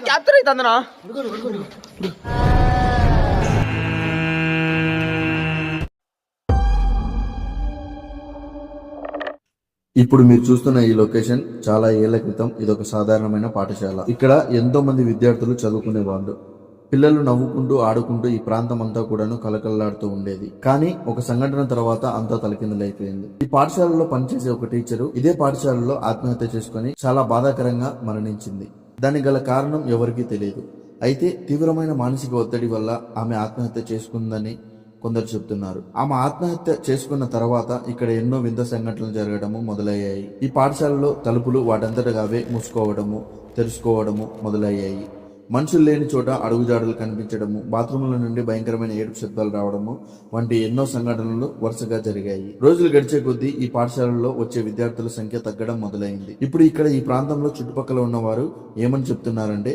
Capture అవుతుందనా? ఇప్పుడు మీరు చూస్తున్న ఈ లొకేషన్ చాలా ఏళ్ల క్రితం ఇదొక సాధారణమైన పాఠశాల. ఇక్కడ ఎంతో మంది విద్యార్థులు చదువుకునే వాళ్ళు. పిల్లలు నవ్వుకుంటూ ఆడుకుంటూ ఈ ప్రాంతం అంతా కూడాను కలకల్లాడుతూ ఉండేది. కానీ ఒక సంఘటన తర్వాత అంతా తలకిందులైపోయింది. ఈ పాఠశాలలో పనిచేసే ఒక టీచరు ఇదే పాఠశాలలో ఆత్మహత్య చేసుకుని చాలా బాధాకరంగా మరణించింది. దానికి గల కారణం ఎవరికీ తెలియదు. అయితే తీవ్రమైన మానసిక ఒత్తిడి వల్ల ఆమె ఆత్మహత్య చేసుకుందని కొందరు చెప్తున్నారు. ఆమె ఆత్మహత్య చేసుకున్న తర్వాత ఇక్కడ ఎన్నో వింత సంఘటనలు జరగడము మొదలయ్యాయి. ఈ పాఠశాలలో తలుపులు వాటంతటగా అవే మూసుకోవడము, తెరుచుకోవడము మొదలయ్యాయి. మనుషులు లేని చోట అడుగుజాడలు కనిపించడము, బాత్రూముల నుండి భయంకరమైన ఏడుపు శబ్దాలు రావడము వంటి ఎన్నో సంఘటనలు వరుసగా జరిగాయి. రోజులు గడిచే కొద్దీ ఈ పాఠశాలలో వచ్చే విద్యార్థుల సంఖ్య తగ్గడం మొదలైంది. ఇప్పుడు ఇక్కడ ఈ ప్రాంతంలో చుట్టుపక్కల ఉన్నవారు ఏమని చెప్తున్నారంటే,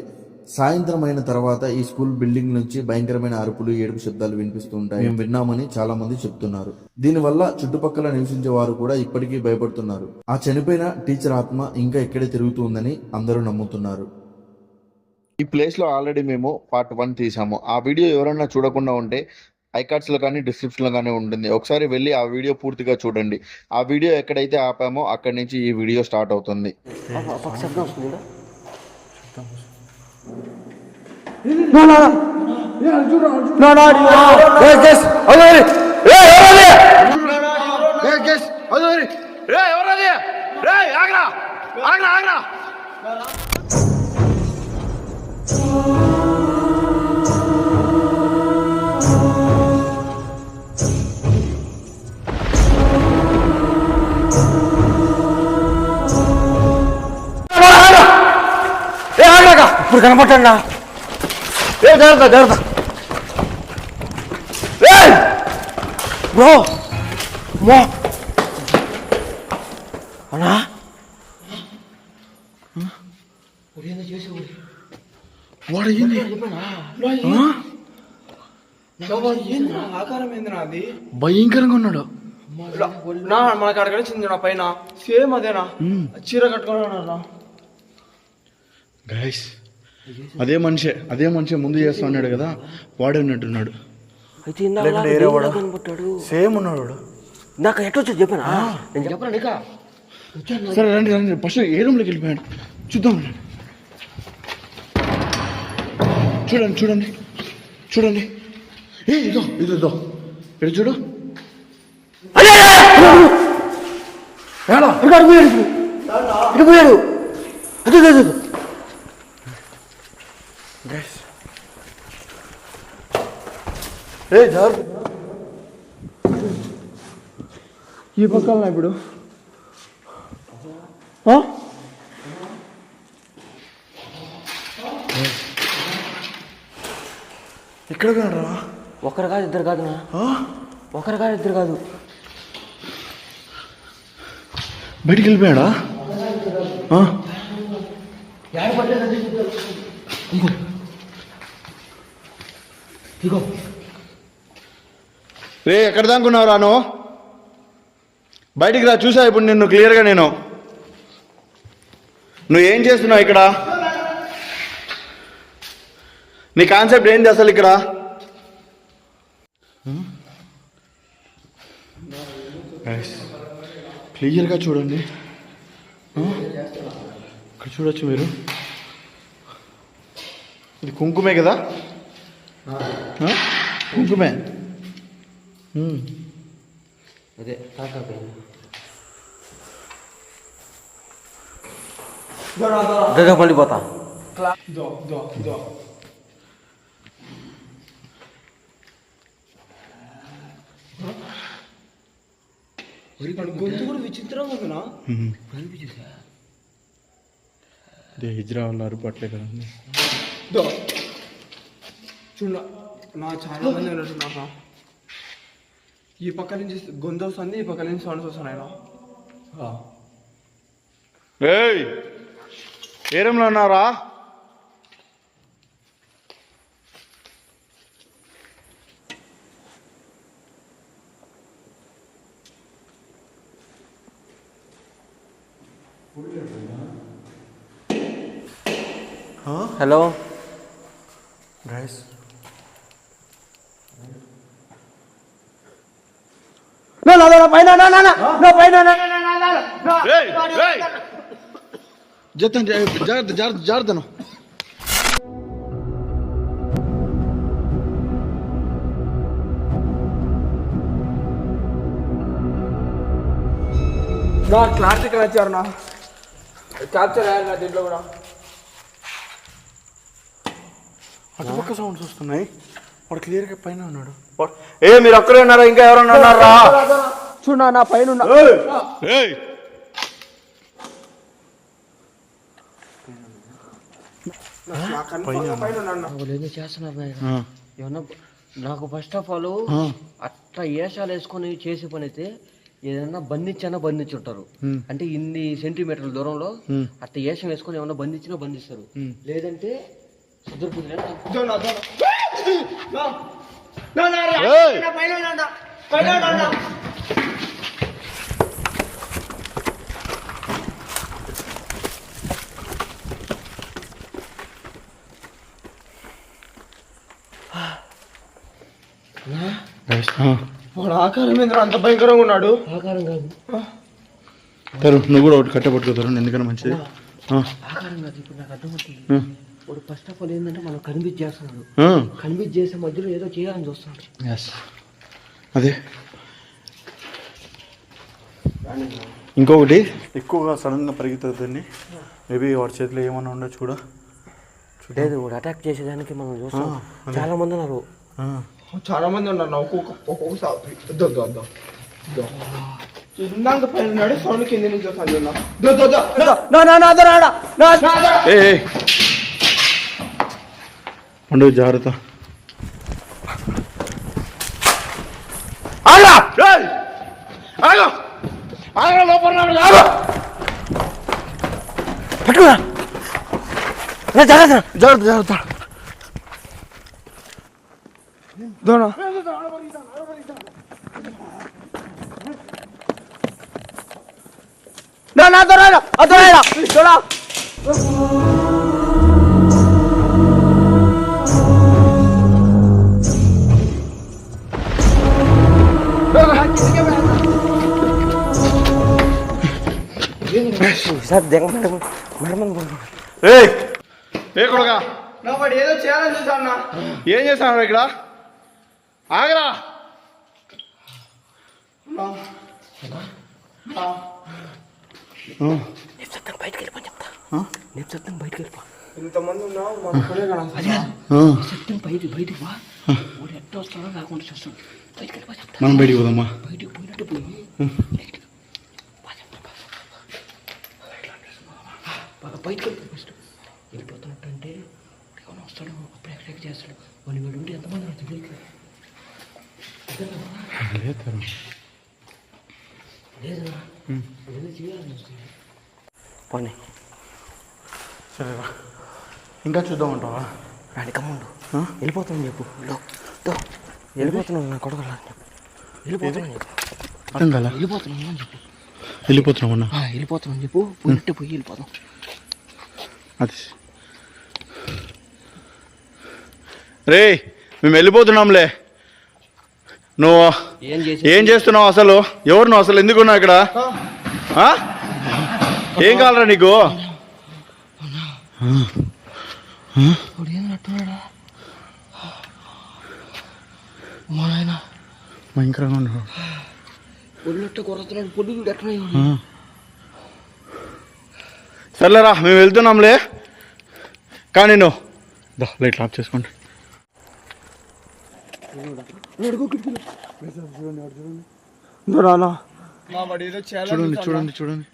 సాయంత్రం అయిన తర్వాత ఈ స్కూల్ బిల్డింగ్ నుంచి భయంకరమైన అరుపులు, ఏడుపు శబ్దాలు వినిపిస్తూ ఉంటాయి. మేము విన్నామని చాలా మంది చెప్తున్నారు. దీనివల్ల చుట్టుపక్కల నివసించే వారు కూడా ఇప్పటికీ భయపడుతున్నారు. ఆ చనిపోయిన టీచర్ ఆత్మ ఇంకా ఇక్కడే తిరుగుతుందని అందరూ నమ్ముతున్నారు. ఈ ప్లేస్ లో ఆల్రెడీ మేము పార్ట్ 1 తీసాము. ఆ వీడియో ఎవరైనా చూడకుండా ఉంటే ఐకార్డ్స్ లో కానీ డిస్క్రిప్షన్ లో కానీ ఉంటుంది. ఒకసారి వెళ్ళి ఆ వీడియో పూర్తిగా చూడండి. ఆ వీడియో ఎక్కడైతే ఆపామో అక్కడి నుంచి ఈ వీడియో స్టార్ట్ అవుతుంది. ఇప్పుడు కనపట్టండి. జాగ్రత్త జాగ్రత్త బ్రో. అన్నా వాడు భయంకరంగా ఉన్నాడు. మనకి అడగడ చెందిన పైన సేమ్ అదేనా, చీర కట్టుకున్నా. గైస్ అదే మనిషి ముందు చేస్తా అన్నాడు కదా, వాడే ఉన్నట్టున్నాడు. సేమ్ ఉన్నాడు. నాకు ఎట్లా చెప్పానా? నేను చెప్పాను నీకా. సరే రండి రండి, ఫస్ట్ ఏ రూమ్లోకి వెళ్ళిపోయాడు చూద్దాం. చూడండి చూడండి చూడండి. ఇదో ఇదో ఇక్కడ చూడు. పోయాడు. ఈ పక్కన ఇప్పుడు ఇక్కడ రా. ఒకరు కాదు ఇద్దరు కాదు, ఒకరు కాదు ఇద్దరు కాదు. బయటికి వెళ్ళిపోయాడా? రే ఎక్కడ దానుకున్నావు రాను? బయటికి రా, చూసా ఇప్పుడు నిన్ను క్లియర్గా. నువ్వు ఏం చేస్తున్నావు ఇక్కడ? నీ కాన్సెప్ట్ ఏంటి అసలు ఇక్కడ? క్లియర్గా చూడండి, ఇక్కడ చూడొచ్చు మీరు. ఇది కుంకుమే కదా? కుంకుమే. అదే పల్లిపోతా. గొంతు కూడా విచిత్రంగా ఉందినా. ఇదే హిజ్రా వాళ్ళు అరుపట్లే కదండి. చూడ నా చాలా మంది ఉన్నట్టున్నా. ఈ పక్క నుంచి గొంతు వస్తుంది, ఈ పక్క నుంచి సౌండ్స్ వస్తున్నాయి. ఏయ్ ఏరంలో ఉన్నారా? హలో గైస్ జాగ్రత్తను. నా క్లారిటీ వచ్చారు నా క్యాప్చర్ అయ్యారు నా దీంట్లో కూడా. అటుపక్క సౌండ్స్ వస్తున్నాయి. వాడు క్లియర్గా పైన ఉన్నాడు. మీరు ఒక్కరే ఉన్నారా? ఇంకా ఎవరన్నా ఉన్నారా? చూడ నా పైన ఉన్నా. ఏదో చేస్తున్నారు ఏమన్నా. నాకు ఫస్ట్ ఆఫ్ ఆల్ అట్లా ఏషాలు వేసుకొని చేసే పని అయితే ఏదన్నా బంధించైనా బంధించుంటారు. అంటే ఇన్ని సెంటీమీటర్ల దూరంలో అట్లా ఏషం వేసుకొని ఏమన్నా బంధించినా బంధిస్తారు. లేదంటే వాడు ఆకారం ఏంద్ర అంత భయంకరంగా ఉన్నాడు? ఆకారం కాదు నువ్వు కూడా ఒకటి కట్ట పట్టుకోతారు, ఎందుకన్నా మంచిది. ఆకారం కాదు. ఇప్పుడు నాకు అర్థమవుతుంది. ఇప్పుడు ఫస్ట్ ఆఫ్ ఆల్ ఏంటంటే మనం కన్విన్స్ చేస్తున్నాడు. కన్విన్స్ చేసే మధ్యలో ఏదో చేయాలని చూస్తున్నాడు. అదే ఇంకొకటి ఎక్కువగా సడన్గా పరిగెత్తుతుంది. మేబీ వాడి చేతిలో ఏమన్నా ఉండొచ్చు కూడా. లేదు వాడు అటాక్ చేసేదానికి మనం చూస్తాం. చాలా మంది ఉన్నారు. చాలా మంది ఉన్నారు. ఒక్కొక్కసారి ఇందాక పైన ఉన్నాడు, సౌండ్ కింద నుంచి వస్తాను. ఉండు జాగ్రత్త. జాగ్రత్త జాగ్రత్త. దోనా నా దొరా దొరా దొరా. ఏదో చేయాలని చూసాను. ఏం చేస్తాను ఇక్కడ? ఆగరా. బయటకు వెళ్ళిపో చెప్తా. బయటకు వెళ్ళిపో. ఇంతమంది ఉన్నావు బయటికి వా. వాడు ఎట్లా వస్తాడో రాకుండా చూస్తాడు. బయటకు వెళ్ళిపో చెప్తా. మనం బయటికి పోదామా? బయటికి పోయినట్టు పోయి బయటకు వెళ్ళిపో. ఫస్ట్ వెళ్ళిపోతున్నట్టు అంటే ఏమైనా వస్తాడు, అప్పుడు ఎక్స్ట్రాక్ట్ చేస్తాడు. వాళ్ళు వీడు ఉంటే ఎంతమంది తెలియదు. లేదురా చేయాలని చూస్తుంది. పోనీ సరేరా, ఇంకా చూద్దామంటావా? రాని కమ్ముండు. వెళ్ళిపోతాను చెప్పు. వెళ్ళిపోతున్నాను నా కొడుకు. వెళ్ళిపోతున్నాను చెప్పు. అర్థం కదా? వెళ్ళిపోతున్నాను అని చెప్పు. వెళ్ళిపోతున్నామన్నా? వెళ్ళిపోతున్నాను చెప్పు. పోయినట్టే పోయి వెళ్ళిపోతాం. అది రే, మేము వెళ్ళిపోతున్నాంలే. నువ్వు ఏం చేస్తున్నావు అసలు? ఎవరు నువ్వు అసలు? ఎందుకున్నావు ఇక్కడ? ఏం కావాలరా నీకు? భయంకరంగా ఉన్నాడు. సర్లేరా, మేము వెళ్తున్నాంలే. కానీ నువ్వు లైట్ ఆఫ్ చేసుకోండి. మా వాడు ఏదో చేయాలని చూడండి చూస్తాడు. చూడండి చూడండి.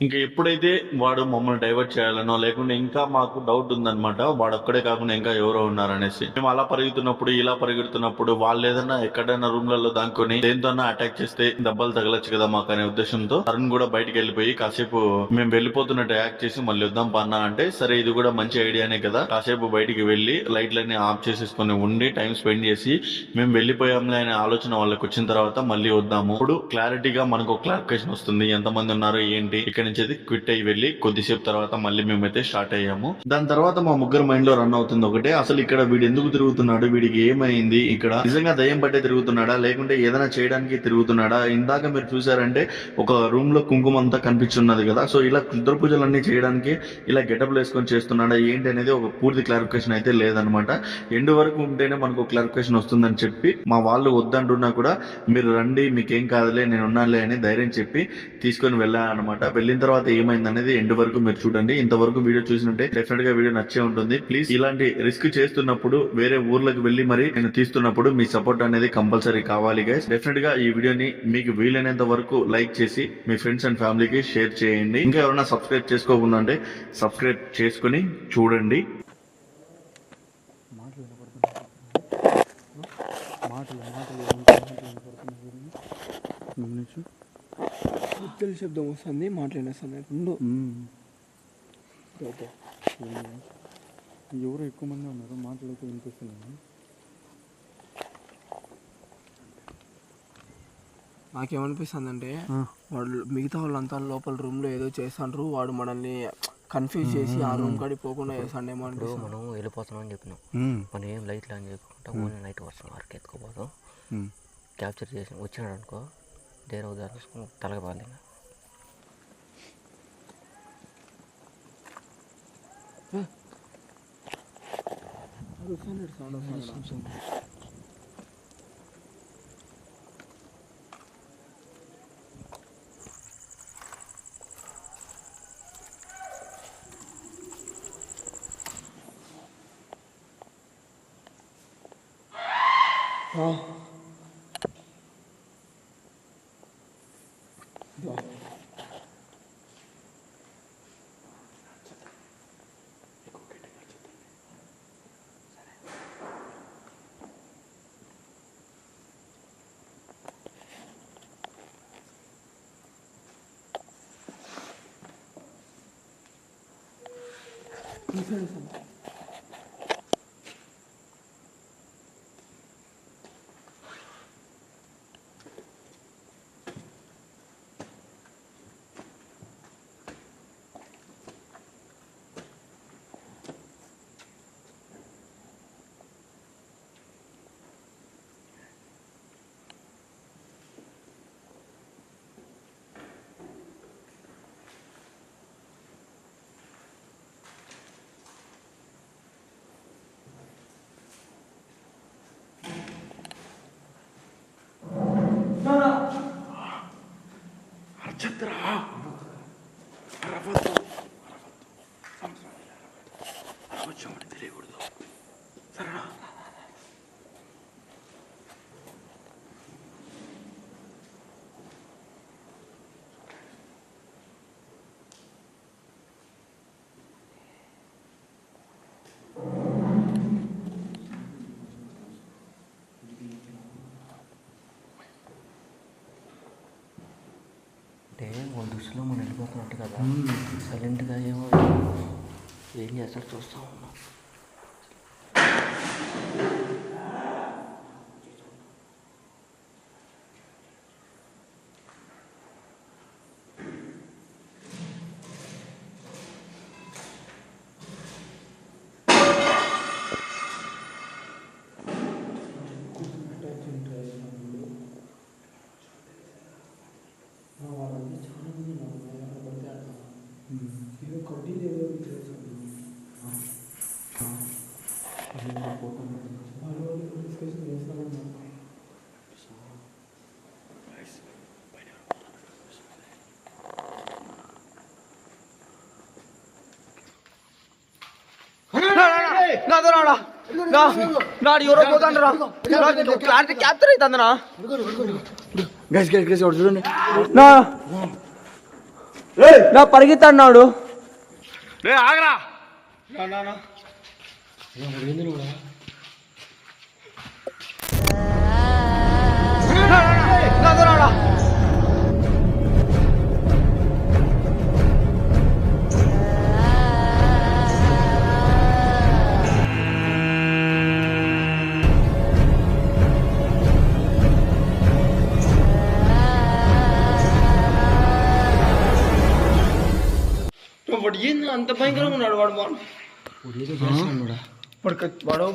ఇంకా ఎప్పుడైతే వాడు మమ్మల్ని డైవర్ట్ చేయాలనో లేకుంటే ఇంకా మాకు డౌట్ ఉందన్నమాట, వాడు ఒక్కడే కాకుండా ఇంకా ఎవరో ఉన్నారనేసి. మేము అలా పరిగెడుతున్నప్పుడు ఇలా పరిగెడుతున్నప్పుడు వాళ్ళు ఏదైనా ఎక్కడైనా రూమ్లలో దాంకొని దేంతోన్నా అటాక్ చేస్తే దెబ్బలు తగలచ్చు కదా మాకు అనే ఉద్దేశంతో తరుణ్ కూడా బయటకు వెళ్ళిపోయి కాసేపు మేము వెళ్ళిపోతున్నట్టు యాక్ట్ చేసి మళ్ళీ వద్దాం పన్నా అంటే, సరే ఇది కూడా మంచి ఐడియానే కదా, కాసేపు బయటికి వెళ్లి లైట్లన్నీ ఆఫ్ చేసేసుకొని ఉండి టైం స్పెండ్ చేసి మేము వెళ్ళిపోయాంలే అనే ఆలోచన వాళ్ళకి వచ్చిన తర్వాత మళ్ళీ వద్దాము. ఇప్పుడు క్లారిటీగా మనకు క్లారిఫికేషన్ వస్తుంది ఎంతమంది ఉన్నారు ఏంటి. ఇక్కడ నుంచి అయితే క్విట్ అయ్యి వెళ్ళి కొద్దిసేపు తర్వాత మళ్ళీ మేమైతే స్టార్ట్ అయ్యాము. దాని తర్వాత మా ముగ్గురు మైండ్ లో రన్ అవుతుంది ఒకటే, అసలు ఇక్కడ వీడు ఎందుకు తిరుగుతున్నాడు, వీడికి ఏమైంది, ఇక్కడ నిజంగా దయ్యం పట్టే తిరుగుతున్నాడా లేకుంటే ఏదైనా చేయడానికి తిరుగుతున్నాడా. ఇందాక మీరు చూసారంటే ఒక రూమ్ లో కుంకుమ అంతా కనిపించున్నది కదా, సో ఇలా రుద్ర పూజలన్నీ చేయడానికి ఇలా గెటప్లు వేసుకొని చేస్తున్నాడా ఏంటి అనేది ఒక పూర్తి క్లారిఫికేషన్ అయితే లేదనమాట. ఎండ్ వరకు ఉంటేనే మనకు క్లారిఫికేషన్ వస్తుందని చెప్పి మా వాళ్ళు వద్దంటున్నా కూడా మీరు రండి మీకేం కాదులే నేను ఉన్నానులే అని ధైర్యం చెప్పి తీసుకొని వెళ్ళాను అనమాట. వెళ్ళిన తర్వాత ఏమైంది అనేది ఎండ్ వరకు మీరు చూడండి. ఇంతవరకు వీడియో చూసినట్టే డెఫినెట్ గా వీడియో నచ్చే ఉంటుంది. ప్లీజ్ ఇలాంటి రిస్క్ చేస్తున్నప్పుడు వేరే ఊర్లకు వెళ్ళి మరి నేను తీస్తున్నప్పుడు మీ సపోర్ట్ అనేది కంపల్సరీ కావాలి గైస్. డెఫినెట్ గా ఈ వీడియోని మీకు వీలైనంత వరకు లైక్ చేసి మీ ఫ్రెండ్స్ అండ్ ఫ్యామిలీకి షేర్ చేయండి. ఇంకా ఎవరైనా సబ్స్క్రైబ్ చేసుకోకుండా అంటే సబ్స్క్రైబ్ చేసుకుని చూడండి. గుర్తుల శబ్దం వస్తుంది, మాట్లాడేస్తుంది. ఎవరు ఎక్కువ మంది ఉన్నారు, మాటలైతే వినిపిస్తున్నాయి. నాకేమనిపిస్తుంది అంటే వాళ్ళు మిగతా వాళ్ళంతా లోపల రూమ్ లో ఏదో చేస్తాండ్రు, వాడు మనల్ని కన్ఫ్యూజ్ చేసి ఆ రూమ్ కాడికి పోకుండా చేస్తాండేమో అనిపిస్తుంది. మనం వెళ్ళిపోతున్నాం అని చెప్పినాం, మనం ఏం లైట్లు అని చెప్పకుండా ఓన్లీ నైట్ వస్తాం వరకు ఎత్తుకోపోతాం. క్యాప్చర్ చేసి వచ్చినాడు అనుకో డేరా ఉదాహరణ తలగ బాగా తెలియకూడదు. అంటే వాళ్ళ దృష్టిలో మనం వెళ్ళిపోతున్నట్టు కదా, సైలెంట్గా ఏమో ఏం చేస్తాడు చూస్తూ ఉన్నాం. వాళ్ళంతా చాలా మంది ఉన్నారు, పడితే అట్లా ఏదో కడ్డీలు ఏదో చేస్తాను. నాడు ఎవరో పోతాండ్రా క్లారిటీ క్యాప్చర్ అవుతుందనా గైస్ గైస్ గైస్ ఒకటి చూడండి. నా పరిగెత్తాడు రే ఆగరా. వాడు ఏంది అంత భయంకరంగా ఉన్నాడు వాడు వాడు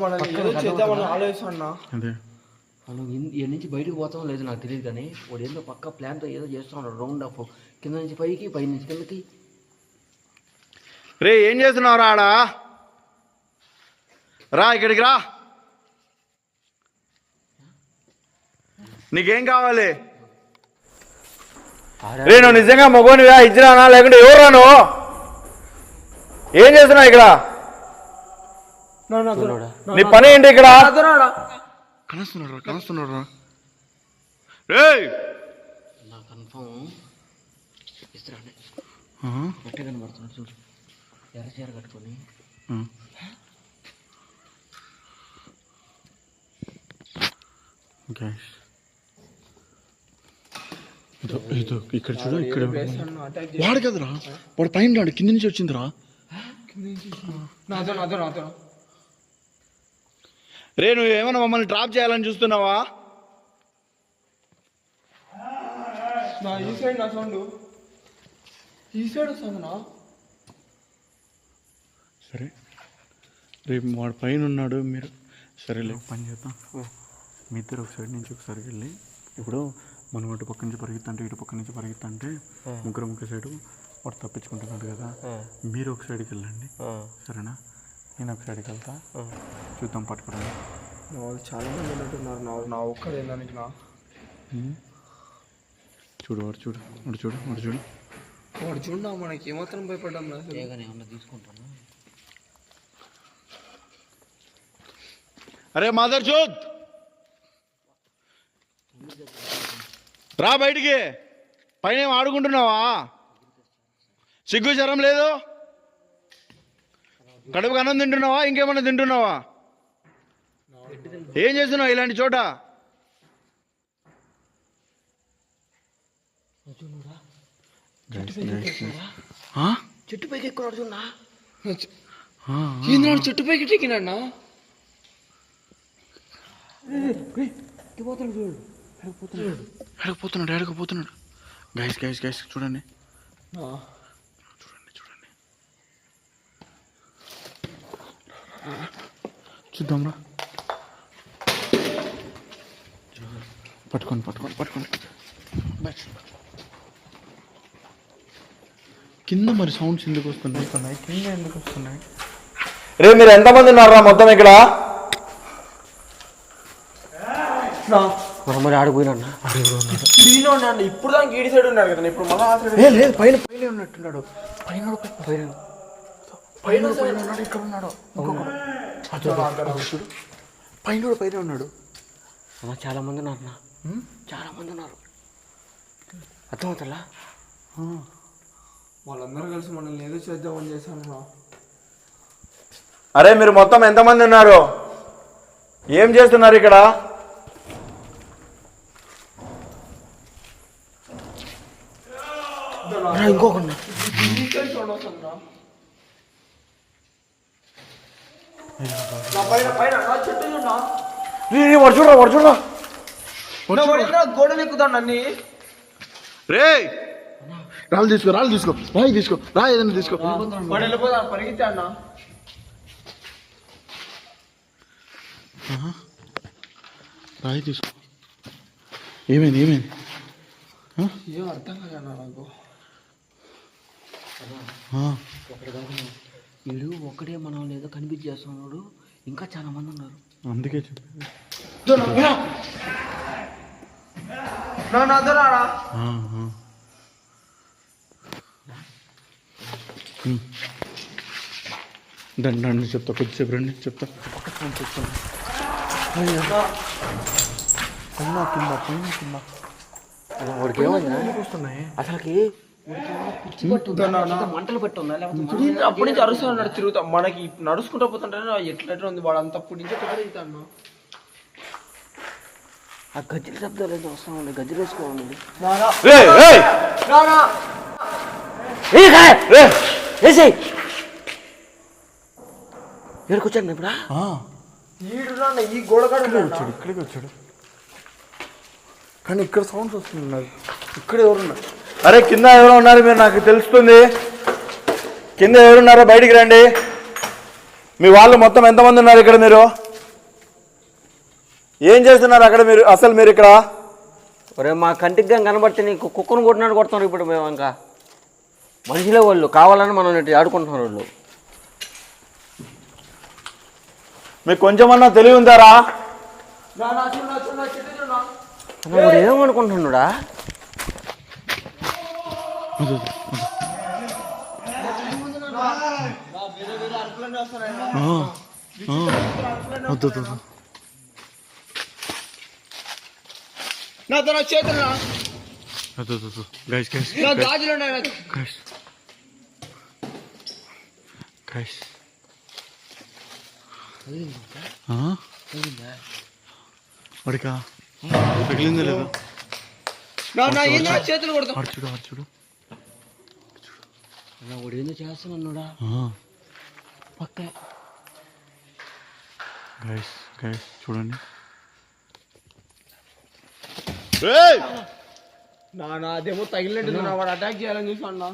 మనల్ని ఏదో చేద్దామని ఆలోచిస్తున్నా. మనం ఈ నుంచి బయటకు పోతాం లేదు నాకు తెలియదు కానీ వాడు ఏందో పక్క ప్లాన్తో ఏదో చేస్తున్నాడు. రౌండ్ ఆఫ్ కింద నుంచి పైకి పై నుంచి కిందకి. రే ఏం చేస్తున్నావు ఆడ? రా ఇక్కడికి రా. నీకేం కావాలి? రే నువ్వు నిజంగా మగోనివా ఇచ్చిరానా లేకుంటే ఎవరు రాను? ఏం చేస్తున్నావు ఇక్కడ? నీ పని ఏంటి ఇక్కడ? కలుస్తున్నాడు రే నా కన్ఫర్మ్ ఇస్తానే గట్టిగా కనబడుతున్నాడు చూడు. ఎర్ర చీర కట్టుకొని ఇక్కడ చూడు. ఇక్కడ వాడు కదరా, వాడు పైన రాడు, కింద నుంచి వచ్చిందిరా. రే నువ్వు ఏమైనా మమ్మల్ని డ్రాప్ చేయాలని చూస్తున్నావా? ఈ సైడ్ నా సౌండ్ ఈ సైడ్ వస్తుందనా? సరే రేపు వాడు పైన ఉన్నాడు. మీరు సరేలే పని చేద్దాం. మీ ఇద్దరు ఒక సైడ్ నుంచి ఒకసారికి వెళ్ళి, ఇప్పుడు మనం అటు పక్క నుంచి పరిగెత్తంటే ఇటు పక్క నుంచి పరిగెత్తంటే ముగ్గురు ఒక సైడు వాడు తప్పించుకుంటున్నాడు కదా, మీరు ఒక సైడ్కి వెళ్ళండి సరేనా? నేను ఒక సైడ్కి వెళ్తా, చూద్దాం పట్టుకోవడానికి. వాళ్ళు చాలా మంది ఉన్నట్టున్నారు. నా ఒక్కడే దానికి నా చూడు వాడు చూడు వాడు చూడు వాడు చూడు వాడు చూడ మనకి ఏమాత్రం భయపడ్డాం ఏమన్నా తీసుకుంటాను. అరే మాదర్ చూద్ రా బయటికి. పైన ఏం ఆడుకుంటున్నావా? సిగ్గు శరం లేదు? కడుపుకు అన్నం తింటున్నావా? ఇంకేమన్నా తింటున్నావా? ఏం చేస్తున్నావు ఇలాంటి చోట? చెట్టు పైకి ఎక్కున్నాడు చూడన్నా. ఏంద్రాడు చెట్టు పైకి ఎక్కినాడు. ఎడకపోతున్నాడు. గైస్ గైస్ గైస్ చూడండి చూడండి చూడండి. చూద్దాంరా. పట్టుకోండి. కింద మరి సౌండ్స్ ఎందుకు వస్తున్నాయి? కింద ఎందుకు వస్తున్నాయి? రే మీరు ఎంతమంది ఉన్నారా మొత్తం ఇక్కడ? మరి ఆడిపోయినా ఇప్పుడు దానికి ఈడి సైడ్ ఉన్నాడు కదా, ఇప్పుడు మళ్ళీ లేదు పైన ఉన్నట్టున్నాడు. పైన ఉన్నాడు, ఇక్కడ ఉన్నాడు. చూడు పైన ఉన్నాడు. చాలా మంది ఉన్నారు నా, చాలా మంది ఉన్నారు. అర్థమవుతుందా? వాళ్ళందరూ కలిసి మనల్ని ఏదో చేద్దామని చేశాను. అరే మీరు మొత్తం ఎంతమంది ఉన్నారు? ఏం చేస్తున్నారు ఇక్కడ? ఇంకొకన్నా వాడు చూడరా గోడలు ఎక్కుతాడు అన్ని. రే రాళ్ళు తీసుకో రాయి తీసుకో ఏదైనా తీసుకో. వాడు వెళ్ళిపోతా పరిగెత్తా అన్న. రాయి తీసుకో. ఏమైంది? ఏం అర్థం కాదన్నా నాకు. వీడు ఒక్కడే మనం ఏదో కనిపించేస్తున్నాడు. ఇంకా చాలా మంది ఉన్నారు. అందుకే చెప్పి రండి చెప్తా, కొద్దిసేపు రండి చెప్తా. వాడికి ఏమైంది అసలుకి? మంటలు పెట్టుందా లేకపోతే అప్పటి నుంచి అరుస్తున్నాడు తిరుగుతాం. మనకి నడుచుకుంటూ పోతుంటే ఎట్లా ఉంది వాడు అంత అప్పటి నుంచి తిరుగుతాను. ఆ గజ్జల శబ్దాలు ఏదో వస్తా ఉండే, గజ్జలు వేసుకోవాలి. ఎక్కడికొచ్చాడు ఇప్పుడు? ఈ గోడకాడ వచ్చాడు, ఇక్కడికి వచ్చాడు. కానీ ఇక్కడ సౌండ్స్ వస్తున్నాయి. ఇక్కడ ఎవరున్నారు? అరే కింద ఎవరో ఉన్నారు, మీరు నాకు తెలుస్తుంది. కింద ఎవరున్నారో బయటికి రండి. మీ వాళ్ళు మొత్తం ఎంతమంది ఉన్నారు ఇక్కడ? మీరు ఏం చేస్తున్నారు అక్కడ? మీరు ఇక్కడ ఒరే మా కంటికి కనబడితే నీకు కుక్కను కొట్టినాడు కొడుతున్నారు. ఇప్పుడు మేము ఇంకా మనుషులే వాళ్ళు, కావాలని మనం ఇటు ఆడుకుంటున్నారు వాళ్ళు. మీకు కొంచెమన్నా తెలివి ఉందారా? వాడు ఏమనుకుంటున్నాడా? వాడికా తగిలిందా లేదా? చేతులు కొడతాం. చూడు వాడు ఏందో చేస్తున్నాడా పక్క. చూడండి. అదేమో తగిలినట్టు వాడు అటాక్ చేయాలని చూసి అన్నా.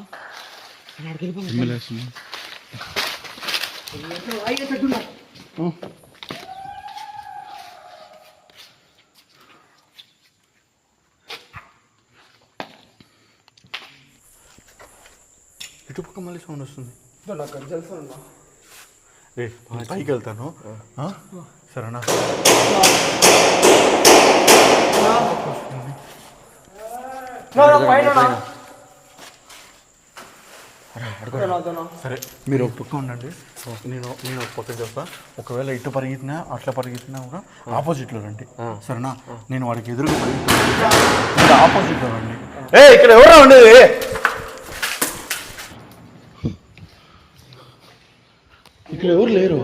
ఇటుపక్క మళ్ళీ సౌండ్ వస్తుంది. నాకు తెలుసు అన్నా. రే పైకి వెళ్తాను సరేనా? సరే మీరు ఒక పక్క ఉండండి, నేను ఒక పక్క చేస్తా. ఒకవేళ ఇటు పరిగెత్తినా అట్లా పరిగెత్తినా కూడా ఆపోజిట్లో రండి సరేనా? నేను వాడికి ఎదురుగా పరిగెత్తున్నా, ఆపోజిట్లో రండి. ఇక్కడ ఎవరా ఉండేది? ఇక్కడ ఎవరు లేరు.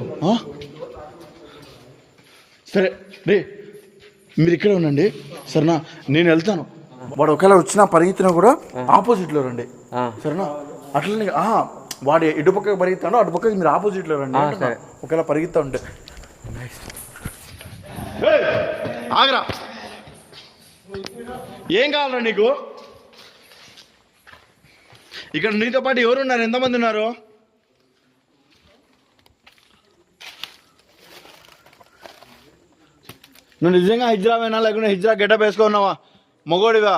సరే రే మీరు ఇక్కడే ఉండండి సరేనా? నేను వెళ్తాను. వాడు ఒకవేళ వచ్చినా పరిగెత్తినా కూడా ఆపోజిట్లో రండి సరేనా? అట్లనే వాడు ఇటుపక్కకి పరిగెత్తాడు, అటుపక్కకి మీరు ఆపోజిట్లో రండి. ఒకవేళ పరిగెత్తా ఉంటే ఆగరా. ఏం కావాలరా నీకు? ఇక్కడ నీతో పాటు ఎవరున్నారు? ఎంతమంది ఉన్నారు? నువ్వు నిజంగా హిజ్రావేనా లేకుండా హిజ్రా గెటప్ వేసుకున్నావా? మొగోడివా?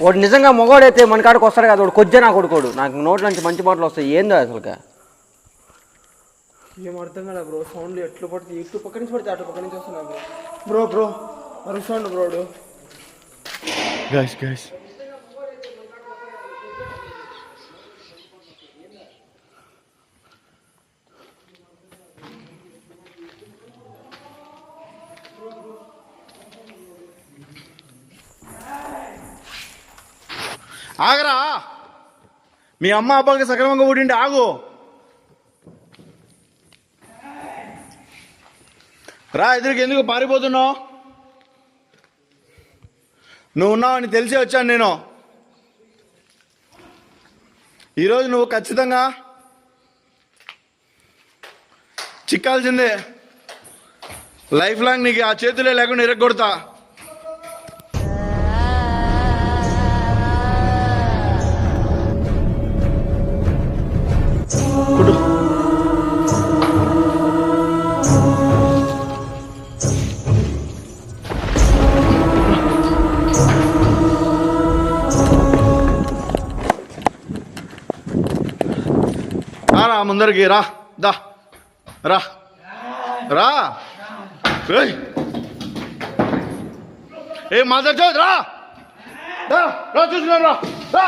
వాడు నిజంగా మొగోడైతే మన కాడికి వస్తాడు కదా. వాడు కొద్దిగా నా కొడుకోడు, నాకు నోట్ల నుంచి మంచి మాటలు వస్తాయి. ఏందో అసలు ఏం అర్థం కదా బ్రో. సౌండ్లు ఎట్లు పడితే ఇటు పక్క నుంచి పడితే అటు పక్క నుంచి వస్తున్నా బ్రో అరుసౌండ్ బ్రోడు. గైస్ ఆగరా. మీ అమ్మ అబ్బాకి సక్రమంగా ఊడిండి ఆగు. రా ఎదురుకి ఎందుకు పారిపోతున్నావు? నువ్వు ఉన్నావని తెలిసి వచ్చాను నేను. ఈరోజు నువ్వు ఖచ్చితంగా చిక్కాల్సిందే. లైఫ్ లాంగ్ నీకు ఆ చేతులే లేకుండా ఇరగొడతా. ముందరికి రా, దా రా రా. ఏ మాధవ్ చౌద్ రా రా రా, చూసుకున్నాం రా రా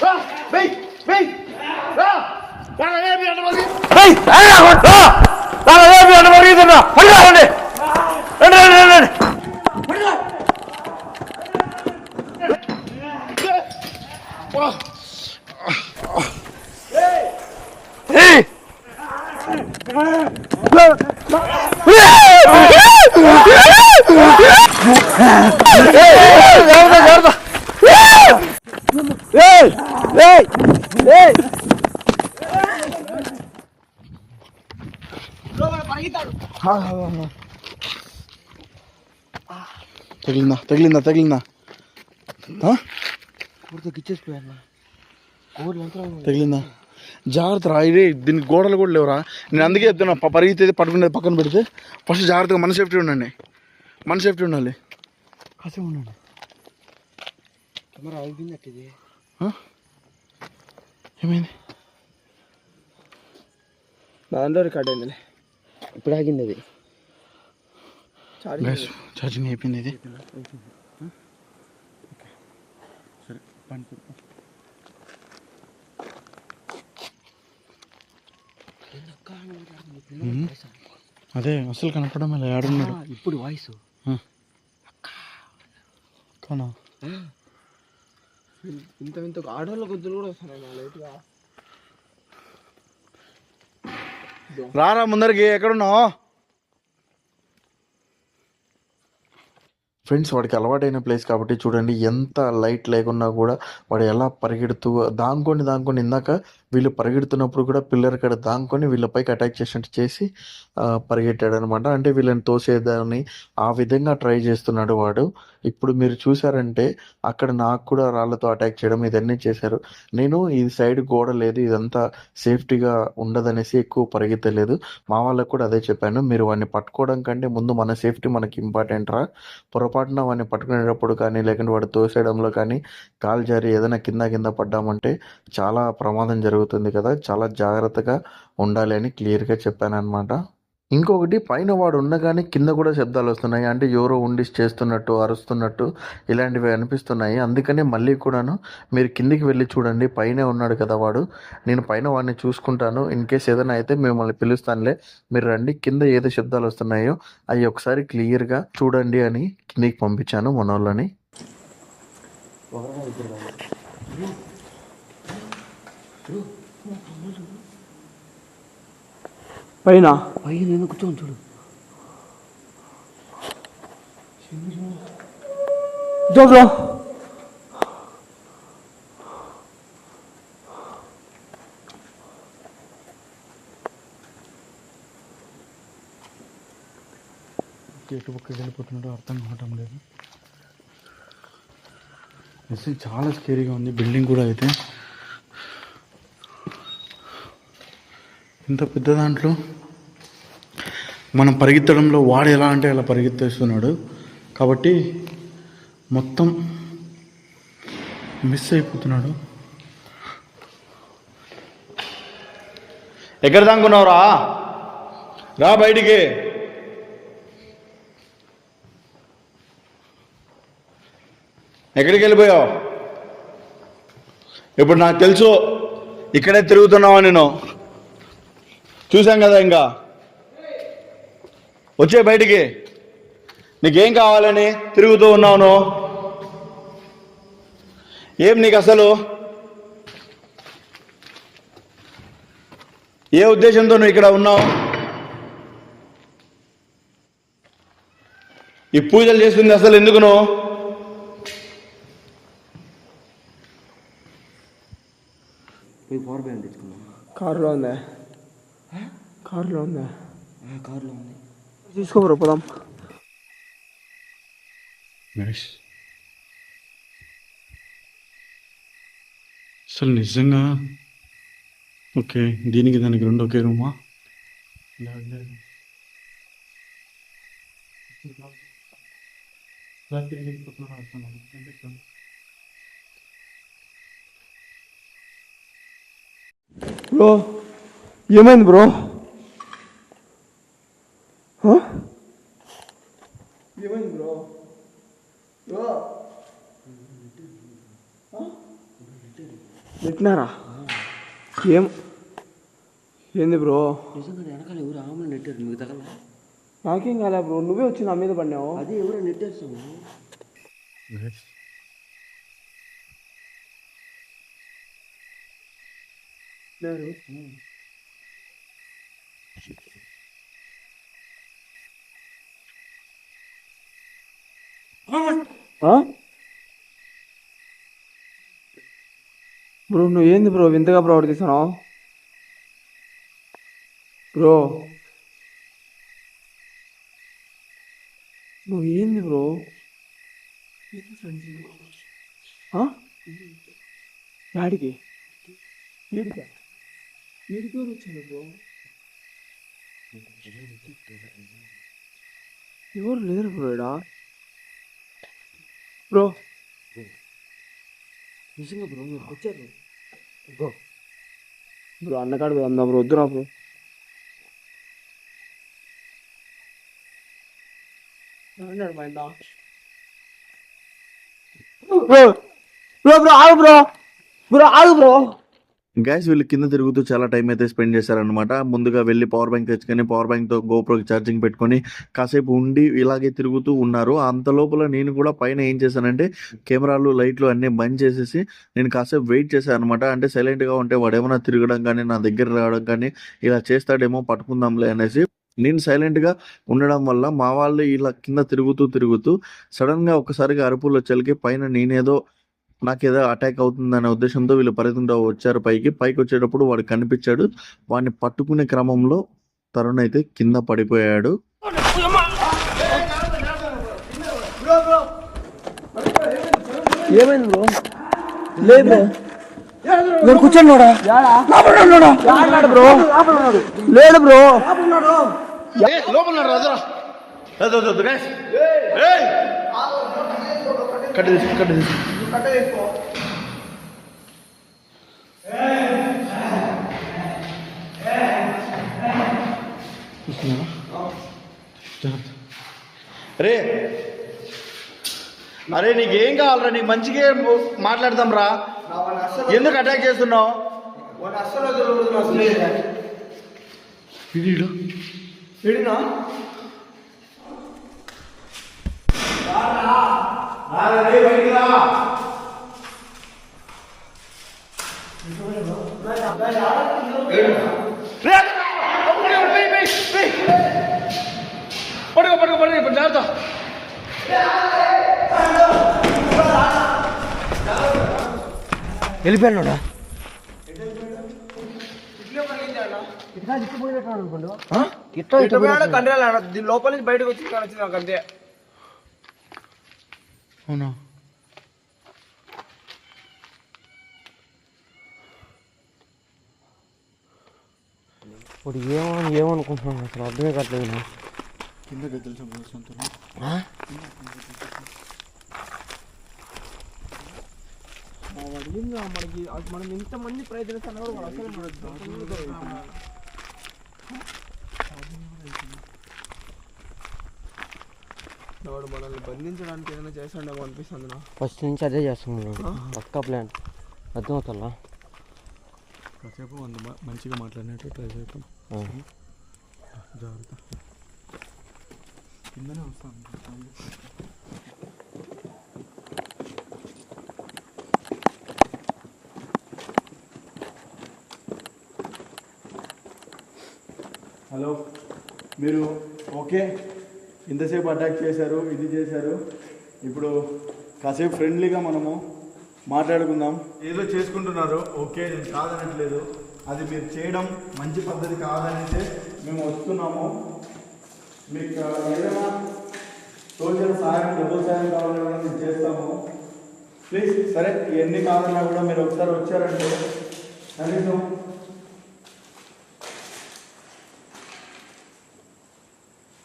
రా, వెయ్ వెయ్ రా. తగిలిందా తగిలిందా తగిలిందా తగిలిందా? జాగ్రత్త రా, ఇదే దీనికి గోడలు కూడా లేవురా. నేను అందుకే చెప్తున్నా, పరిగెత్తే పట్టుకునేది పక్కన పెడితే ఫస్ట్ జాగ్రత్తగా మన సేఫ్టీ ఉండండి, మన సేఫ్టీ ఉండాలి. కాసేపు ఉండండి. ఏమైంది? దాంట్లో రికార్డ్ అయింది. ఇప్పుడు ఆగింది అది. ఛార్జింగ్ అయిపోయింది ఇది. సరే అదే అసలు కనపడడం అలా ఆడున్నాడు. ఇప్పుడు వాయిస్ కానా ఇంత ఇంత ఆడవాళ్ళ గుద్దులు కూడా వస్తున్నాయి లైట్గా. రారా ముందరికి, ఎక్కడున్నావు? ఫ్రెండ్స్, వాడికి అలవాటైన ప్లేస్ కాబట్టి చూడండి, ఎంత లైట్ లేకున్నా కూడా వాడు ఎలా పరిగెడుతూ దాంకొని ఇందాక వీళ్ళు పరిగెడుతున్నప్పుడు కూడా పిల్లర్ కాడ దాంకొని వీళ్ళపైకి అటాక్ చేసినట్టు చేసి పరిగెట్టాడు అనమాట. అంటే వీళ్ళని తోసేదాన్ని ఆ విధంగా ట్రై చేస్తున్నాడు వాడు. ఇప్పుడు మీరు చూసారంటే అక్కడ నాకు కూడా రాళ్ళతో అటాక్ చేయడం ఇదన్నీ చేశారు. నేను ఈ సైడ్ గోడ లేదు, ఇదంతా సేఫ్టీగా ఉండదనేసి ఎక్కువ పరిగెత్తలేదు. మా వాళ్ళకు కూడా అదే చెప్పాను, మీరు వాడిని పట్టుకోవడం కంటే ముందు మన సేఫ్టీ మనకి ఇంపార్టెంట్ రా. పొరపాటున వాడిని పట్టుకునేటప్పుడు కానీ లేకుంటే వాడు తోసేయడంలో కానీ కాలు జారి ఏదైనా కింద పడ్డామంటే చాలా ప్రమాదం జరుగుతుంది కదా, చాలా జాగ్రత్తగా ఉండాలి అని క్లియర్గా చెప్పాను అనమాట. ఇంకొకటి, పైన వాడు ఉండగానే కింద కూడా శబ్దాలు వస్తున్నాయి, అంటే ఎవరో ఉండి చేస్తున్నట్టు అరుస్తున్నట్టు ఇలాంటివి అనిపిస్తున్నాయి. అందుకనే మళ్ళీ కూడాను మీరు కిందికి వెళ్ళి చూడండి, పైనే ఉన్నాడు కదా వాడు. నేను పైన వాడిని చూసుకుంటాను, ఇన్ కేస్ ఏదైనా అయితే మిమ్మల్ని పిలుస్తానులే, మీరు రండి, కింద ఏదో శబ్దాలు వస్తున్నాయో అవి ఒకసారి క్లియర్గా చూడండి అని కిందికి పంపించాను మనోళ్ళని. పైన నేను కూర్చొని చూడు. జోబ్లో ఎటు పక్కకి వెళ్ళిపోతున్నాడో అర్థం కావటం లేదు. అసలు చాలా స్కేరీగా ఉంది బిల్డింగ్ కూడా. అయితే ఇంత పెద్ద దాంట్లో మనం పరిగెత్తడంలో వాడు ఎలా అంటే అలా పరిగెత్తేస్తున్నాడు కాబట్టి మొత్తం మిస్ అయిపోతున్నాడు. ఎక్కడ దానుకున్నావురా? రా బయటికి. ఎక్కడికి వెళ్ళిపోయావు? ఇప్పుడు నాకు తెలుసు ఇక్కడే తిరుగుతున్నావా, నేను చూసాం కదా. ఇంకా వచ్చే బయటికి. నీకేం కావాలని తిరుగుతూ ఉన్నావు నువ్వు? ఏం నీకు అసలు ఏ ఉద్దేశంతో నువ్వు ఇక్కడ ఉన్నావు? ఈ పూజలు చేస్తుంది అసలు ఎందుకు నువ్వు? కారులో ఉందా? కారులో ఉందా? కారులో ఉంది. తీసుకోబోరు పోదాం. అసలు నిజంగా ఓకే, దీనికి దానికి రెండు ఒకే రూమా? బ్రో ఏమైంది బ్రో? ఏమైంది బ్రో? నెట్టినారా? ఏంది బ్రో? నిజంగా వెనకాల ఎవరు ఆమె నెట్టారు మీకు తగల? నాకేం కాలే బ్రో, నువ్వే వచ్చి నా మీద పడినావు. అదే ఎవరో నెట్టేస్తాము. బ్రో నువ్వు ఏంది బ్రో వింతగా ప్రవర్తిస్తున్నావు బ్రో? నువ్వు ఏంది బ్రో? యాడికి వీడికా? వీడికి వచ్చాను బ్రో. ఎవరు లేరు బ్రో ఇడా. బ్రో నిజంగా బ్రో మీరు వచ్చారు బ్రో. బ్రో అన్నకాడు అందా బ్రో, వద్దురా బ్రో. గైస్ వీళ్ళు కింద తిరుగుతూ చాలా టైం అయితే స్పెండ్ చేశారనమాట. ముందుగా వెళ్ళి పవర్ బ్యాంక్ తెచ్చుకొని పవర్ బ్యాంక్తో గోప్రోకి ఛార్జింగ్ పెట్టుకొని కాసేపు ఉండి ఇలాగే తిరుగుతూ ఉన్నారు. అంత లోపల నేను కూడా పైన ఏం చేశానంటే కెమెరాలు లైట్లు అన్నీ బంద్ చేసేసి నేను కాసేపు వెయిట్ చేశాను అనమాట. అంటే సైలెంట్గా ఉంటే వాడు ఏమైనా తిరగడం కానీ నా దగ్గర రావడం కానీ ఇలా చేస్తాడేమో, పట్టుకుందాంలే అనేసి నేను సైలెంట్గా ఉండడం వల్ల మా వాళ్ళు ఇలా కింద తిరుగుతూ సడన్గా ఒకసారిగా అరుపులు వచ్చేకి పైన నేనేదో నాకేదో అటాక్ అవుతుందనే ఉద్దేశంతో వీళ్ళు పరిగెత్తుకుంటూ వచ్చారు పైకి వచ్చేటప్పుడు వాడు కనిపించాడు. వాడిని పట్టుకునే క్రమంలో తరుణ్ అయితే కింద పడిపోయాడు. ఏమైంది బ్రో? లేదు నేను కూర్చోన్నాడా బ్రో? లేడు బ్రో. రే అరే నీకేం కావాలరా? నీకు మంచిగా మాట్లాడదాం రా. ఎందుకు అటాక్ చేస్తున్నావు? పడుకో ఇప్పుడు జాగ్రత్త. వెళ్ళిపోయాడా? లోపల నుంచి బయటకు వచ్చి నాకు అంతే. అవునా? ఇప్పుడు ఏమనుకుంటున్నాను అసలు అర్థమే కావట్లేదు. మనకి మనం ఇంతమంది ప్రయత్నిస్తున్నా కూడా వాడు అసలు వాడు మనల్ని బంధించడానికి ఏదైనా చేస్తాడేమో అనిపిస్తుంది నా. ఫస్ట్ నుంచి అదే చేస్తున్నాను. పక్కా ప్లాన్ అర్థమవుతుందా? కాసేపు మంచిగా మాట్లాడినట్టు ట్రై చేద్దాం. జాగ్రత్త. కిందనే వస్తాను. హలో, మీరు ఓకే? ఇంతసేపు అటాక్ చేశారు, ఇది చేశారు. ఇప్పుడు కాసేపు ఫ్రెండ్లీగా మనము మాట్లాడుకుందాం. ఏదో చేసుకుంటున్నారు, ఓకే, నేను కాదనట్లేదు. అది మీరు చేయడం మంచి పద్ధతి కాదనైతే మేము వస్తున్నాము. మీకు ఏదైనా తోచిన సాయం, డబ్బుల సాయం కావాలన్నా మేము చేస్తాము. ప్లీజ్. సరే, ఇవన్నీ కాదన్నా కూడా మీరు ఒకసారి వచ్చారంటే కనీసం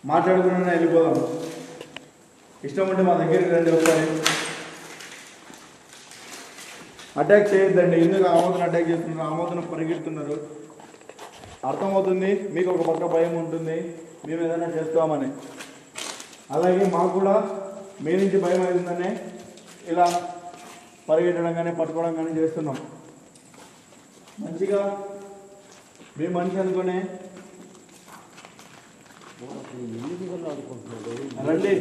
మాట్లాడుకున్నా వెళ్ళిపోదాం. ఇష్టం ఉంటే మా దగ్గరికి రండి ఒకసారి. అటాక్ చేయొద్దండి. ఎందుకు ఆమోదన అటాక్ చేస్తున్నారు? ఆమోదన పరిగెడుతున్నారు. అర్థమవుతుంది, మీకు ఒక పక్క భయం ఉంటుంది మేము ఏదైనా చేస్తామని. అలాగే మాకు కూడా మీ నుంచి భయం అవుతుందనే ఇలా పరిగెట్టడం కానీ పట్టుకోవడం కానీ చేస్తున్నాం. మంచిగా మీ మనిషి అనుకునే రండి.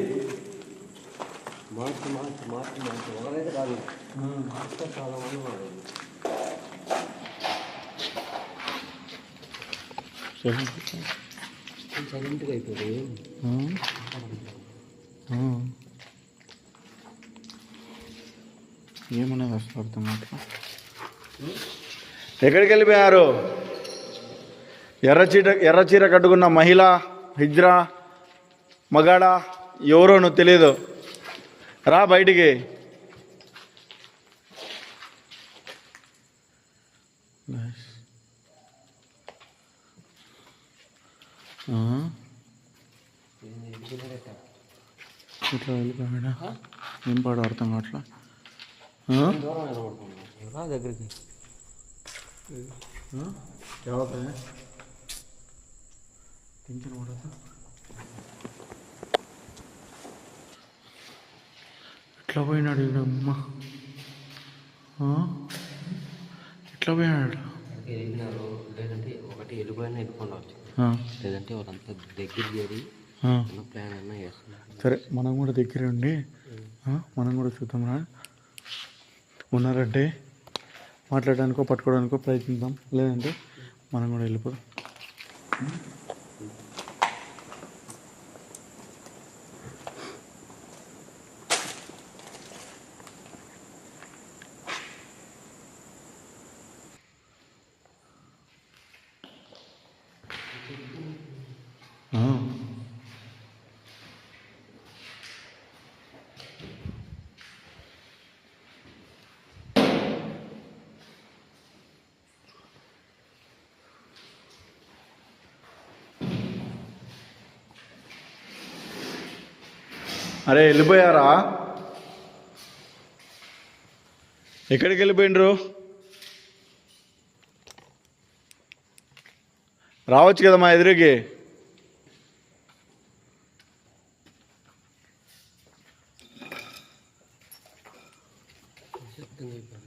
మార్చి ఒకరైతే కాదు, చాలా మంది ఉన్నారు. సైలెంట్గా అయిపోయి ఏమన్నది అసలు అర్థం అట్లా. ఎక్కడికి వెళ్ళిపోయారు? ఎర్ర చీర కట్టుకున్న మహిళ, హిజ్రా, మగాడా ఎవరో నువ్వు తెలీదు, రా బయటికి. ఇట్లా వెళ్ళిపోయాడా? ఏం పాడు అర్థం కావట్లా. దగ్గరికి టెన్షన్ పడదు. ఎట్లా పోయినాడు అమ్మ? ఎట్లా పోయినాడు? వెళ్ళినారు, లేదంటే ఒకటి వెళ్ళిపోయినా వెళ్ళిపోవచ్చు, లేదంటే వాళ్ళంతా దగ్గర చేరి ప్లాన్ అన్నా చేస్తున్నారు. సరే మనం కూడా దగ్గర ఉండి మనం కూడా చూద్దాం. ఉన్నారంటే మాట్లాడడానికో పట్టుకోవడానికో ప్రయత్నిద్దాం, లేదంటే మనం కూడా వెళ్ళిపోదాం. అరే వెళ్ళిపోయారా? ఎక్కడికి వెళ్ళిపోయినరు? రావచ్చు కదా మా ఎదురుకి.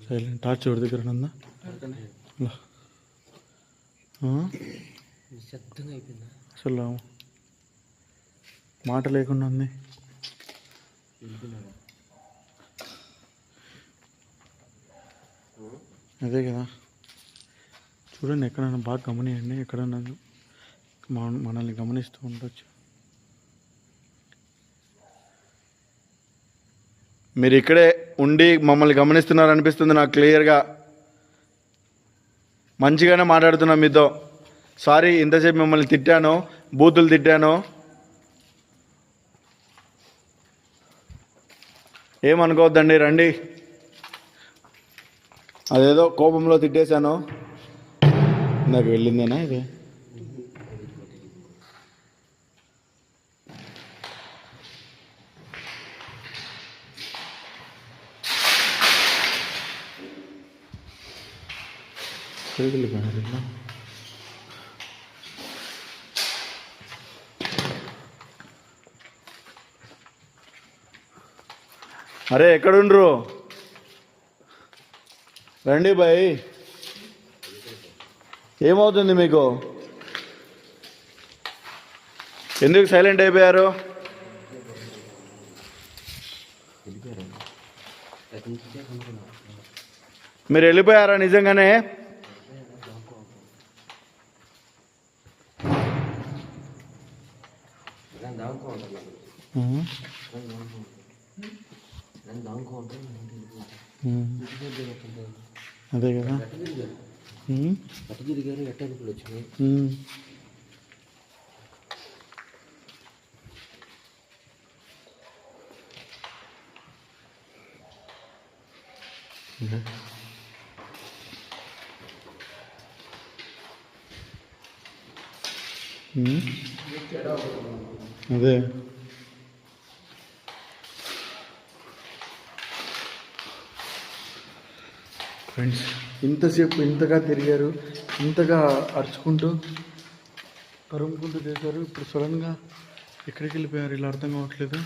సైలెంట్ టార్చ్ ఎవరి దగ్గర ఉందా? నిశ్శబ్దంగా అయిపోయిందా? అసలు మాట లేకుండా ఉంది. అదే కదా, చూడండి ఎక్కడైనా బాగా గమనియండి, ఎక్కడైనా మనల్ని గమనిస్తూ ఉండొచ్చు. మీరు ఇక్కడే ఉండి మమ్మల్ని గమనిస్తున్నారు అనిపిస్తుంది నాకు క్లియర్గా. మంచిగానే మాట్లాడుతున్నా మీతో. సారీ ఇంతసేపు మిమ్మల్ని తిట్టాను, బూతులు తిట్టాను, ఏమనుకోవద్దండి. రండి, అదేదో కోపంలో తిట్టేశాను. నాకు వెళ్ళిందేనా ఇది? వెళ్ళిపోయినా అరే ఎక్కడుండ్రు? రండి బాయ్. ఏమవుతుంది మీకు? ఎందుకు సైలెంట్ అయిపోయారు? మీరు వెళ్ళిపోయారా నిజంగానే? అదే కదా. అటు తిరిగారు, ఎట్టనుకులు వచ్చినాయి. అదే ఫ్రెండ్స్, ఇంతసేపు ఇంతగా తిరిగారు, ఇంతగా అరుచుకుంటూ తరుముకుంటూ చేశారు. ఇప్పుడు సడన్గా ఎక్కడికి వెళ్ళిపోయారు ఇలా అర్థం కావట్లేదు.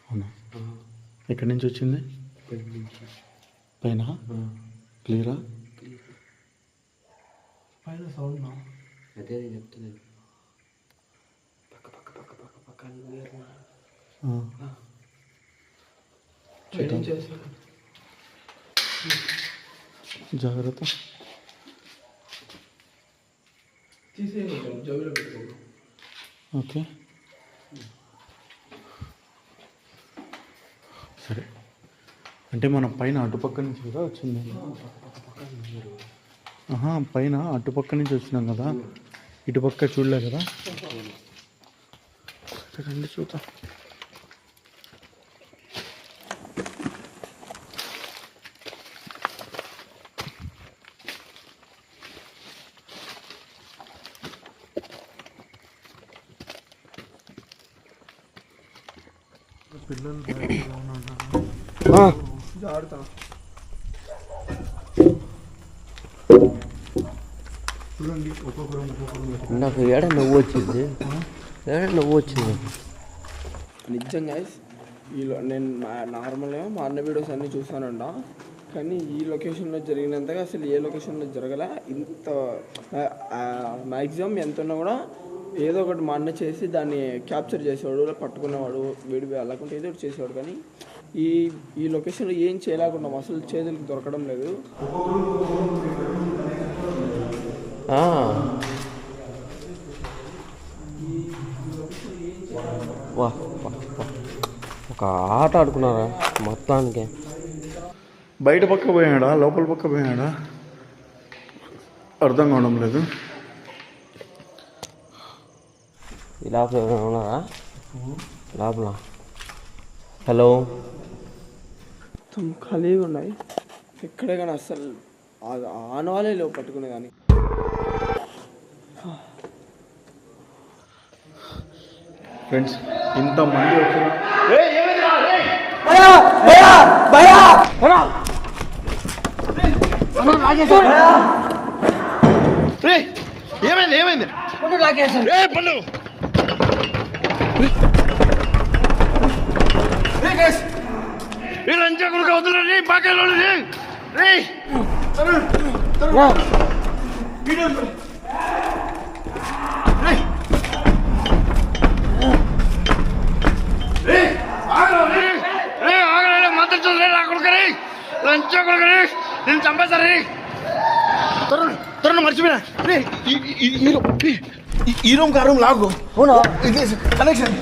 అవునా? ఎక్కడి నుంచి వచ్చింది? పైన క్లియరా? పైన సౌండ్ అదే నేను చెప్తున్నాను. పక్క పక్క పక్క పక్క పక్క చేస్తాను. జాగ్రత్త. తీసేయండి, జోబులో పెట్టుకోండి. ఓకే సరే. అంటే మనం పైన అటుపక్క నుంచి కదా వచ్చింది. పైన అటుపక్క నుంచి వచ్చినాం కదా, ఇటుపక్క చూడలే కదా. రండి చూద్దాం. పిల్లలు జాగ్రత్త. చూడండి, ఒక్కొక్కరు నాకు ఏడ నవ్వు వచ్చింది, నవ్వు వచ్చింది. నిజంగా నేను నార్మల్గా మా అన్న వీడియోస్ అన్నీ చూసానంట, కానీ ఈ లొకేషన్లో జరిగినంతగా అసలు ఏ లొకేషన్లో జరగలే. ఇంత మ్యాక్సిమం ఎంత ఉన్నా కూడా ఏదో ఒకటి మా అన్న చేసి దాన్ని క్యాప్చర్ చేసేవాడు, పట్టుకునేవాడు, వీడియో అలాకుంటే ఏదో ఒకటి చేసేవాడు. కానీ ఈ లొకేషన్లో ఏం చేయలేకుండా అసలు చేతులకు దొరకడం లేదు. వా ఒక ఆట ఆడుకున్నారా మొత్తానికి. బయట పక్క పోయాడా లోపల పక్క పోయాడా అర్థం కావడం లేదు. ఈ లోపల ఎవరైనా ఉన్నారా లోపల? హలో, మొత్తం ఖాళీగా ఉన్నాయి ఎక్కడే, కానీ అసలు ఆనవాలే లేవు పట్టుకునే కానీ. ఫ్రెండ్స్, ఇంతమంది వచ్చిన ఏమైంది ఏమైంది? పండు రంజా కొడుకు అవుతున్నా రే, బాకాయలో రే రే నేను చంపేస్తా రే. త్వరను మర్చిపోయినా రే. ఈ రూమ్ కా రూమ్ లాగు కనెక్షన్.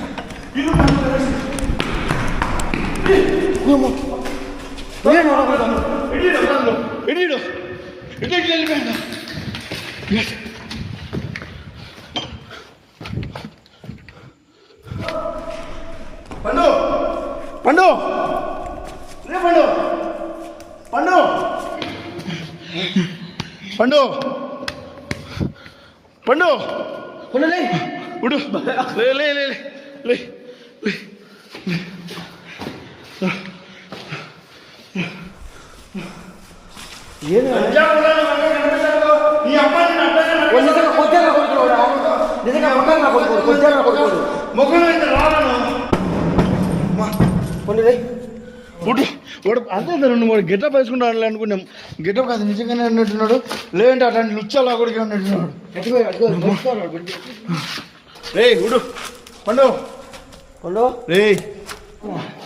పండు పండు రే పండు పండు పండు పండు ఉడు లే లే లే లే అంతే రెండు మూడు గెటప్ వేసుకుంటా అనుకున్నాం. గెటప్ కాదు, నిజంగానే అన్నట్టున్నాడు. లేదంటే అట్లాంటి లుచ్చాలు అక్కడికి అన్నట్టున్నాడు. రే ఉడు పండు పండు రే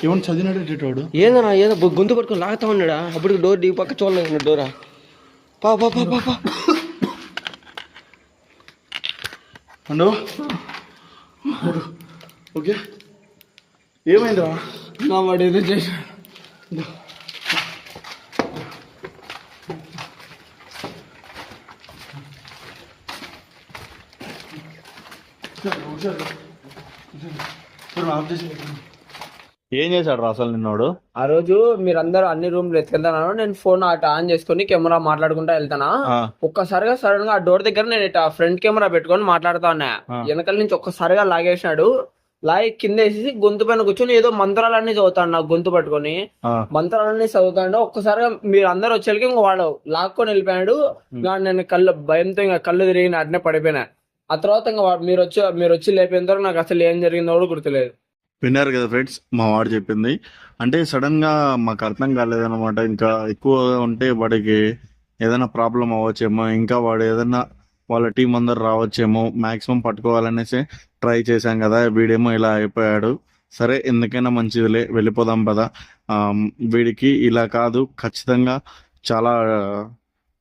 ఏమన్నా చదివినట్టు ఏందన్నా ఏదో గొంతు పట్టుకొని లాగుతా ఉన్నాడా? అప్పటికి డోర్ దిగి పక్క చూడలేదు డోరా. పా పా పా పా పండు ఓకే. ఏమైందిరా? నా వాడు ఏదో చేశాడు. ఆఫ్ చేసి ఏం చేశాడు రా అసలు నిన్నోడు? ఆ రోజు మీరందరూ అన్ని రూమ్లు ఎత్తుకెళ్తాను, నేను ఫోన్ అటు ఆన్ చేసుకుని కెమెరా మాట్లాడుకుంటా వెళ్తానా, ఒక్కసారిగా సడన్ గా ఆ డోర్ దగ్గర నేను ఇట్లా ఫ్రంట్ కెమెరా పెట్టుకొని మాట్లాడుతా ఉన్నా. వెనకాల నుంచి ఒక్కసారిగా లాగేసినాడు. లాగి కింద వేసి గొంతు పైన కూర్చొని ఏదో మంత్రాలన్నీ చదువుతాడు, నాకు గొంతు పట్టుకొని మంత్రాలన్నీ చదువుతాడు. ఒక్కసారిగా మీరు అందరు వచ్చేకి ఇంక వాడు లాక్కొని వెళ్ళిపోయాడు. ఇంకా నేను భయంతో ఇంకా కళ్ళు తిరిగి అట్నే పడిపోయినా. ఆ తర్వాత ఇంకా మీరు వచ్చి లేపేంత వరకు నాకు అసలు ఏం జరిగిందో కూడా గుర్తులేదు. విన్నారు కదా ఫ్రెండ్స్, మా వాడు చెప్పింది. అంటే సడన్ గా మాకు అర్థం కాలేదన్నమాట. ఇంకా ఎక్కువ ఉంటే వాడికి ఏదైనా ప్రాబ్లం అవ్వచ్చేమో, ఇంకా వాడు ఏదైనా వాళ్ళ టీం అందరు రావచ్చేమో, మాక్సిమం పట్టుకోవాలనేసి ట్రై చేశాం కదా, వీడేమో ఇలా అయిపోయాడు. సరే ఎందుకైనా మంచిదిలే, వెళ్ళిపోదాం పదా. వీడికి ఇలా కాదు, ఖచ్చితంగా చాలా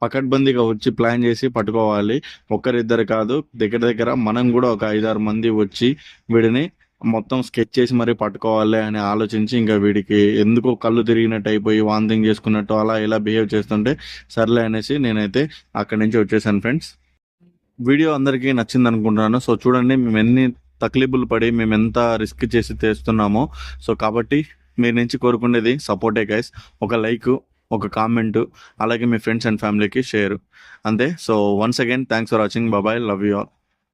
పకడ్బందీగా వచ్చి ప్లాన్ చేసి పట్టుకోవాలి. ఒక్కరిద్దరు కాదు, దగ్గర దగ్గర మనం కూడా ఒక 5-6 మంది వచ్చి వీడిని మొత్తం స్కెచ్ చేసి మరీ పట్టుకోవాలి అని ఆలోచించి, ఇంకా వీడికి ఎందుకో కళ్ళు తిరిగినట్టు అయిపోయి వాంతింగ్ చేసుకున్నట్టు అలా ఇలా బిహేవ్ చేస్తుంటే సర్లే అనేసి నేనైతే అక్కడి నుంచి వచ్చేసాను ఫ్రెండ్స్. వీడియో అందరికీ నచ్చింది అనుకుంటున్నాను. సో చూడండి, మేము ఎన్ని తక్లీఫులు పడి మేము ఎంత రిస్క్ చేసి తెస్తున్నామో. సో కాబట్టి మీ నుంచి కోరుకునేది సపోర్టే గైస్. ఒక లైక్, ఒక కామెంట్, అలాగే మీ ఫ్రెండ్స్ అండ్ ఫ్యామిలీకి షేర్, అంతే. So once again thanks for watching. Bye, love you all.